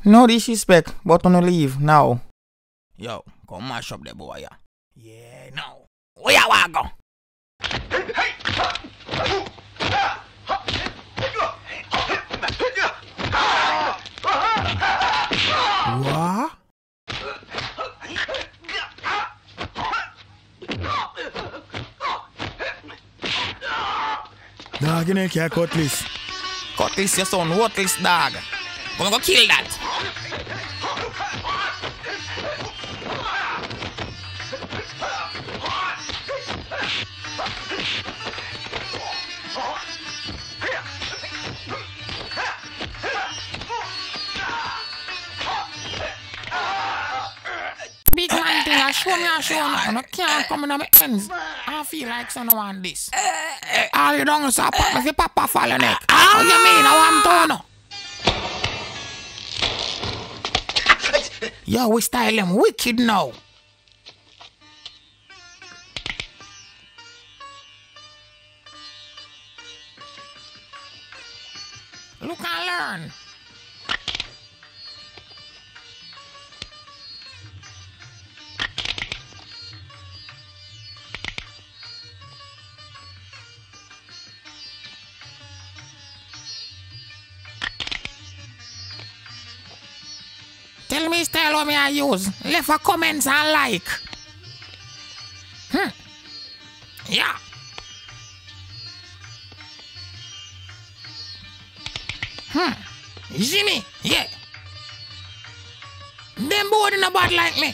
No disrespect, but on leave now. Yo, come mash up the boy, yeah. Yeah, now. Where you want go? What? Dog, you can't cutlass. Cutlass your son, worthless dog. Gonna go kill that. Big man thing, I show me, and I can't come in my ends. I feel like someone want this. All you don't say, pop me papa fall on it. What you mean? I want to know. Yo, we style them wicked now. Look and learn. Tell me style what me I use. Leave a comments and like. Yeah. You see me? Yeah. Them board in a bad like me.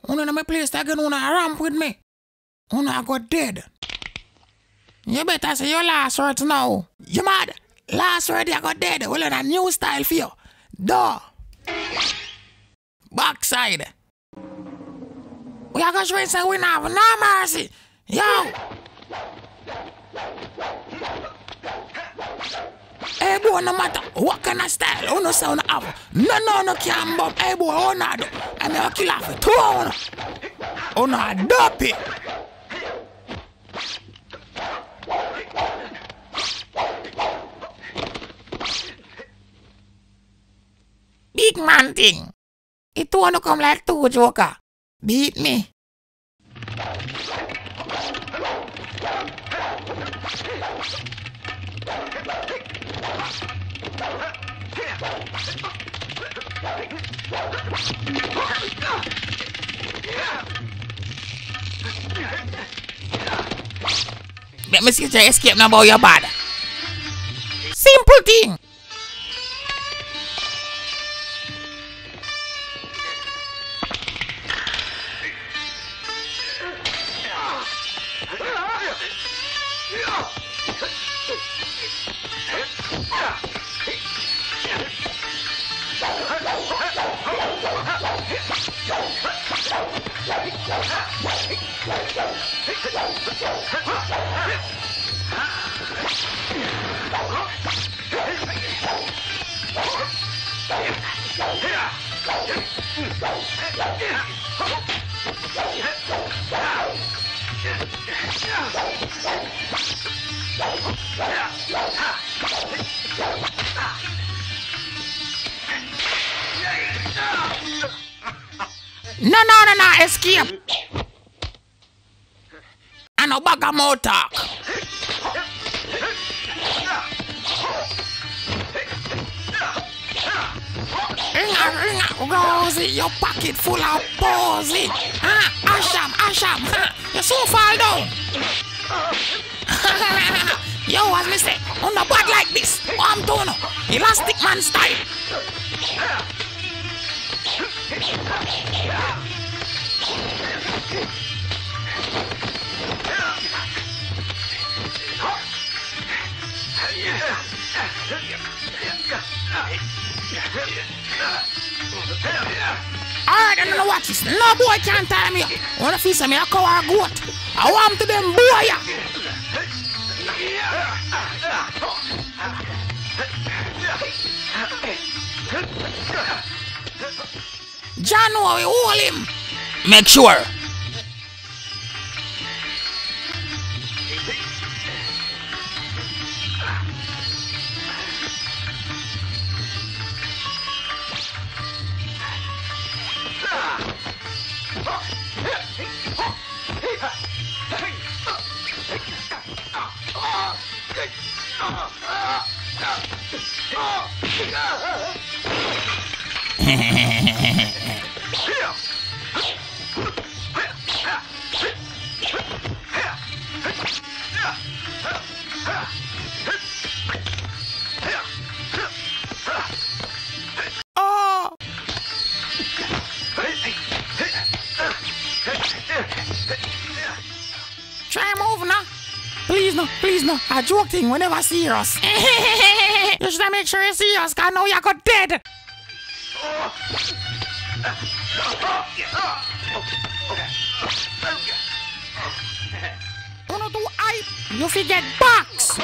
Una na my place again, una ramp with me. Una got dead. You better say your last words now. You mad? Last word you got dead. Well, a new style for you. Duh. Backside. We are going to say we have no mercy. Yo. Hey boy, no matter what kind of style, you no say you have. No can bump. Hey boy, you no do. I'm going to kill off it. You no dopey. Big man thing. It wanna come like two joker. Beat me. Let me see if you escape now about your bad. Simple thing. No, escape. And no bag of more talk. Rosie, your pocket full of posy. Asham. You're so far down. Yo, as me say, on the bad like this. I'm doing elastic man style. Alright, I don't know what this. No boy can't tie me up. Wanna feel me a cow or a goat? I want to them boy. John, we hold him. Make sure. Oh. Try move now. Please no. A joke thing, we never serious. You should make sure you're serious, cause now you got dead. Wanna do I? You forget box.